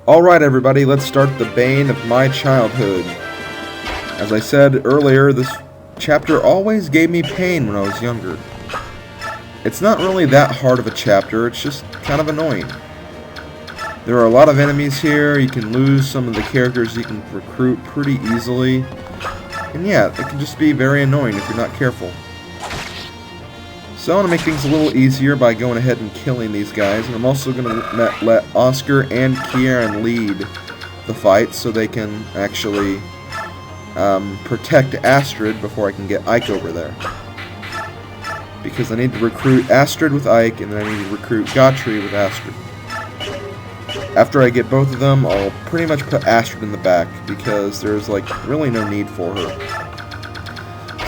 Alright everybody, let's start the bane of my childhood. As I said earlier, this chapter always gave me pain when I was younger. It's not really that hard of a chapter, it's just kind of annoying. There are a lot of enemies here, you can lose some of the characters you can recruit pretty easily. And yeah, it can just be very annoying if you're not careful. So I want to make things a little easier by going ahead and killing these guys, and I'm also going to let Oscar and Kieran lead the fight so they can actually protect Astrid before I can get Ike over there. Because I need to recruit Astrid with Ike, and then I need to recruit Gatrie with Astrid. After I get both of them, I'll pretty much put Astrid in the back, because there's like really no need for her.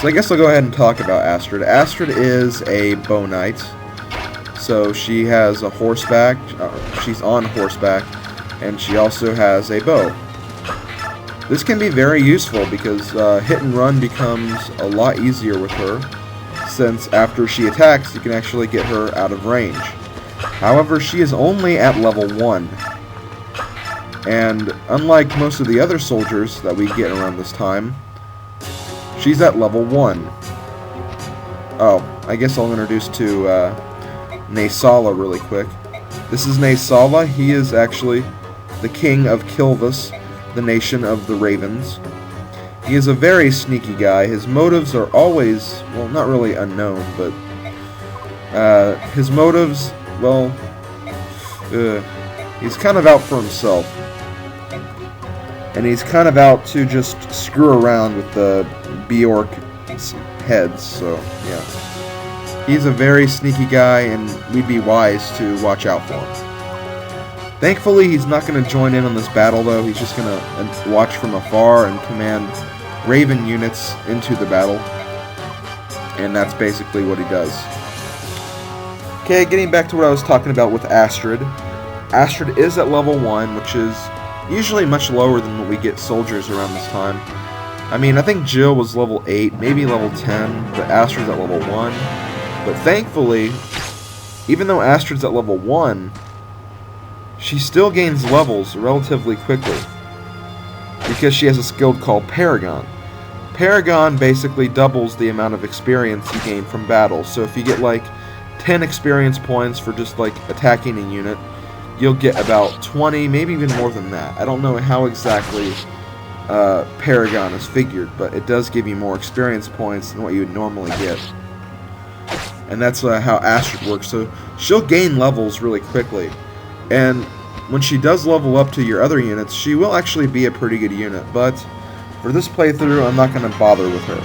So I guess I'll go ahead and talk about Astrid. Astrid is a bow knight, so she has a horseback, she's on horseback, and she also has a bow. This can be very useful because hit and run becomes a lot easier with her, since after she attacks you can actually get her out of range. However, she is only at level 1, and unlike most of the other soldiers that we get around this time, she's at level 1. Oh, I guess I'll introduce to Naysala really quick. This is Naysala. He is actually the king of Kilvis, the nation of the Ravens. He is a very sneaky guy. His motives are always, well, not really unknown, but his motives, well, he's kind of out for himself. And he's kind of out to just screw around with the PoR heads, so yeah. He's a very sneaky guy, and we'd be wise to watch out for him. Thankfully, he's not going to join in on this battle, though. He's just going to watch from afar and command Raven units into the battle. And that's basically what he does. Okay, getting back to what I was talking about with Astrid. Astrid is at level 1, which is usually much lower than what we get soldiers around this time. I mean, I think Jill was level 8, maybe level 10, but Astrid's at level 1. But thankfully, even though Astrid's at level 1, she still gains levels relatively quickly, because she has a skill called Paragon. Paragon basically doubles the amount of experience you gain from battle. So if you get like 10 experience points for just like attacking a unit, you'll get about 20, maybe even more than that. I don't know how exactly Paragon is figured, but it does give you more experience points than what you would normally get. And that's how Astrid works. So she'll gain levels really quickly. And when she does level up to your other units, she will actually be a pretty good unit. But for this playthrough, I'm not going to bother with her.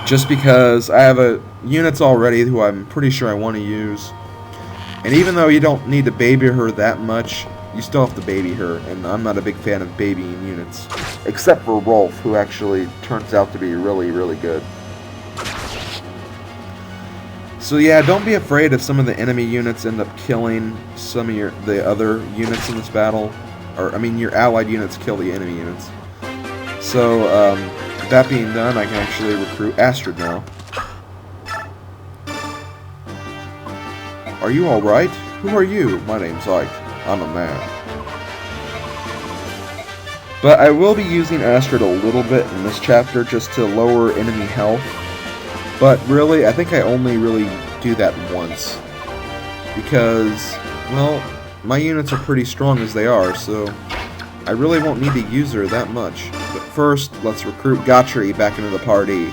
Just because I have units already who I'm pretty sure I want to use. And even though you don't need to baby her that much, you still have to baby her, and I'm not a big fan of babying units. Except for Rolf, who actually turns out to be really, really good. So yeah, don't be afraid if some of the enemy units end up killing some of the other units in this battle. Or, I mean, your allied units kill the enemy units. So, that being done, I can actually recruit Astrid now. Are you alright? Who are you? My name's Ike. I'm a man. But I will be using Astrid a little bit in this chapter just to lower enemy health. But really, I think I only really do that once. Because, well, my units are pretty strong as they are, so I really won't need to use her that much. But first, let's recruit Gatrie back into the party.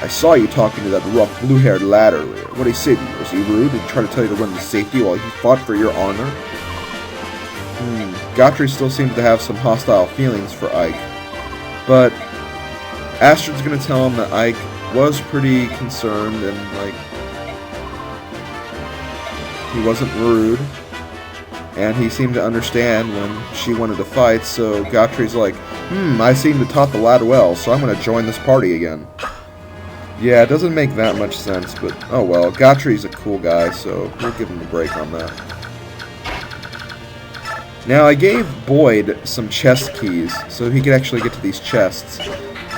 I saw you talking to that rough blue-haired lad earlier. What did he say to you? Was he rude and try to tell you to run to safety while he fought for your honor? Gatrie still seems to have some hostile feelings for Ike. But Astrid's gonna tell him that Ike was pretty concerned and, like, he wasn't rude. And he seemed to understand when she wanted to fight, so Gatrie's like, I seem to taught the lad well, so I'm gonna join this party again. Yeah, it doesn't make that much sense, but oh well. Gatrie's a cool guy, so we'll give him a break on that. Now, I gave Boyd some chest keys, so he could actually get to these chests.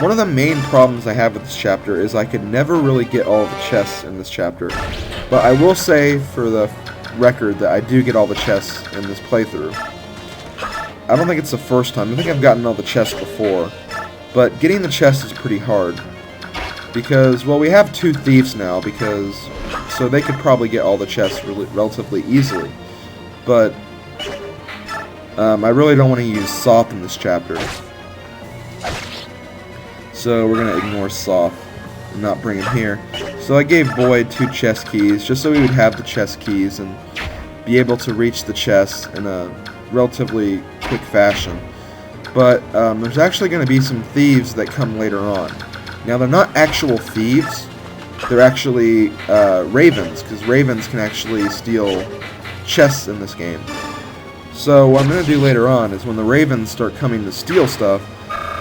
One of the main problems I have with this chapter is I could never really get all of the chests in this chapter. But I will say, for the record that I do get all the chests in this playthrough. I don't think it's the first time. I think I've gotten all the chests before. But getting the chest is pretty hard. Because, well, we have 2 thieves now, so they could probably get all the chests relatively easily. But I really don't want to use Soth in this chapter. So we're going to ignore Soth and not bring him here. So I gave Boyd 2 chest keys, just so he would have the chest keys and be able to reach the chests in a relatively quick fashion. But there's actually going to be some thieves that come later on. Now, they're not actual thieves. They're actually ravens, because ravens can actually steal chests in this game. So what I'm going to do later on is when the ravens start coming to steal stuff,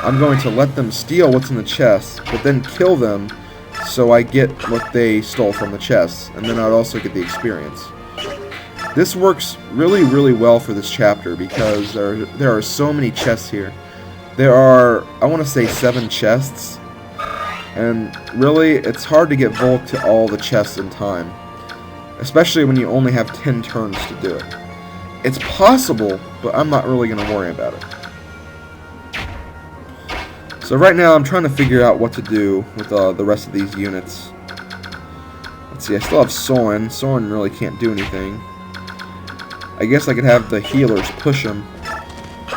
I'm going to let them steal what's in the chests, but then kill them so I get what they stole from the chests, and then I'd also get the experience. This works really, really well for this chapter because there are so many chests here. There are, I want to say, 7 chests, and really, it's hard to get Volk to all the chests in time, especially when you only have 10 turns to do it. It's possible, but I'm not really going to worry about it. So right now I'm trying to figure out what to do with the rest of these units. Let's see, I still have Soren. Soren really can't do anything. I guess I could have the healers push him.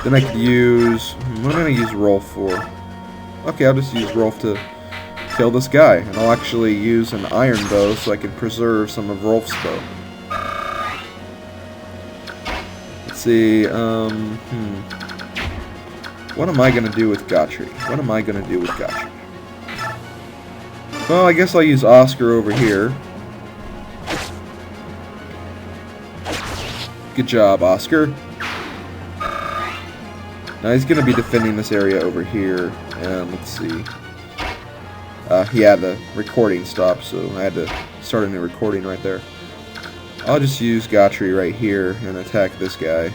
Then I could use... what am I going to use Rolf for? Okay, I'll just use Rolf to kill this guy. And I'll actually use an iron bow so I can preserve some of Rolf's bow. Let's see, what am I going to do with Gatrie? What am I going to do with Gatrie? Well, I guess I'll use Oscar over here. Good job, Oscar. Now he's going to be defending this area over here. And let's see. He had the recording stop, so I had to start a new recording right there. I'll just use Gatrie right here and attack this guy.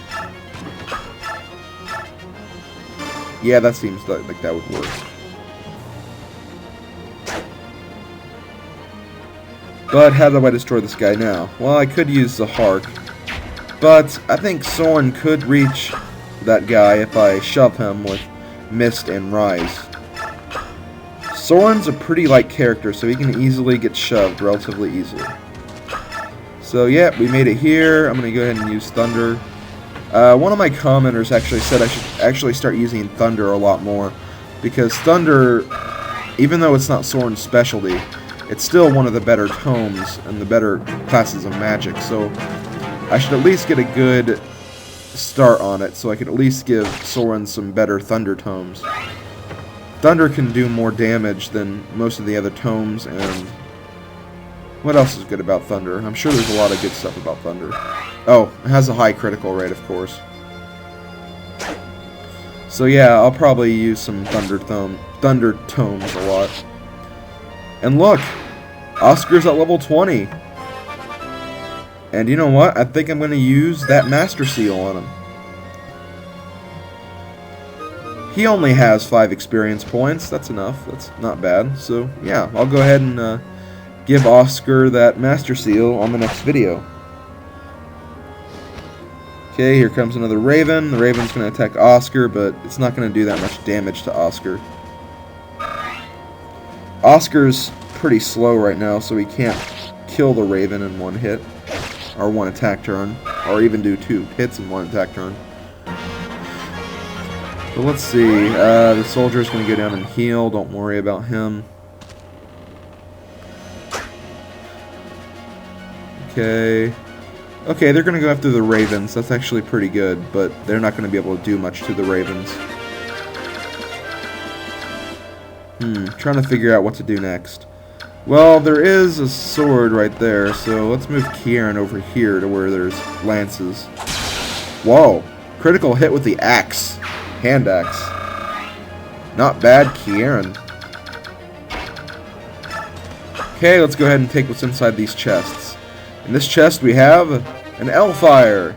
Yeah, that seems like that would work. But how do I destroy this guy now? Well, I could use the Hark. But I think Soren could reach that guy if I shove him with Mist and Rise. Soren's a pretty light character, so he can easily get shoved relatively easily. So yeah, we made it here. I'm going to go ahead and use Thunder. One of my commenters actually said I should actually start using Thunder a lot more, because Thunder, even though it's not Soren's specialty, it's still one of the better tomes and the better classes of magic, so I should at least get a good start on it, so I can at least give Soren some better Thunder tomes. Thunder can do more damage than most of the other tomes, and what else is good about Thunder? I'm sure there's a lot of good stuff about Thunder. Oh, it has a high critical rate, of course. So yeah, I'll probably use some Thunder tomes a lot. And look! Oscar's at level 20! And you know what? I think I'm going to use that Master Seal on him. He only has 5 experience points. That's enough. That's not bad. So yeah, I'll go ahead and give Oscar that Master Seal on the next video. Okay, here comes another Raven. The Raven's going to attack Oscar, but it's not going to do that much damage to Oscar. Oscar's pretty slow right now, so he can't kill the Raven in one hit, or one attack turn, or even do 2 hits in one attack turn. But let's see, the soldier's going to go down and heal, don't worry about him. Okay, they're going to go after the Ravens. That's actually pretty good, but they're not going to be able to do much to the Ravens. Trying to figure out what to do next. Well, there is a sword right there, so let's move Kieran over here to where there's lances. Whoa, critical hit with the axe. Hand axe. Not bad, Kieran. Okay, let's go ahead and take what's inside these chests. In this chest we have an L-Fire.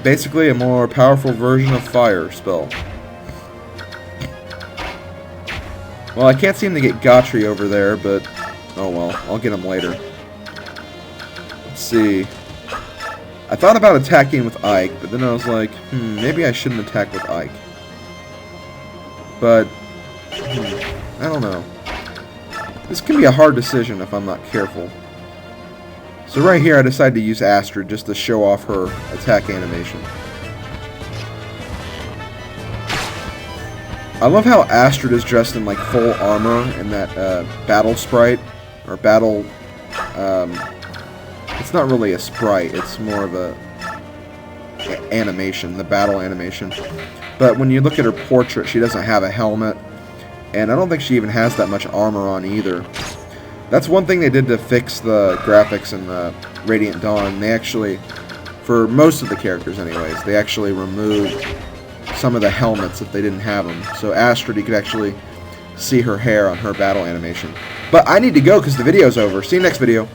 Basically a more powerful version of fire spell. Well, I can't seem to get Gatrie over there, but oh well, I'll get him later. Let's see. I thought about attacking with Ike, but then I was like, maybe I shouldn't attack with Ike. But, I don't know. This can be a hard decision if I'm not careful. So right here I decided to use Astrid just to show off her attack animation. I love how Astrid is dressed in like full armor and that battle sprite, or battle, it's not really a sprite, it's more of a animation, the battle animation. But when you look at her portrait, she doesn't have a helmet, and I don't think she even has that much armor on either. That's one thing they did to fix the graphics in Radiant Dawn. They actually, for most of the characters anyways, they actually removed some of the helmets if they didn't have them. So Astrid, you could actually see her hair on her battle animation. But I need to go because the video's over. See you next video.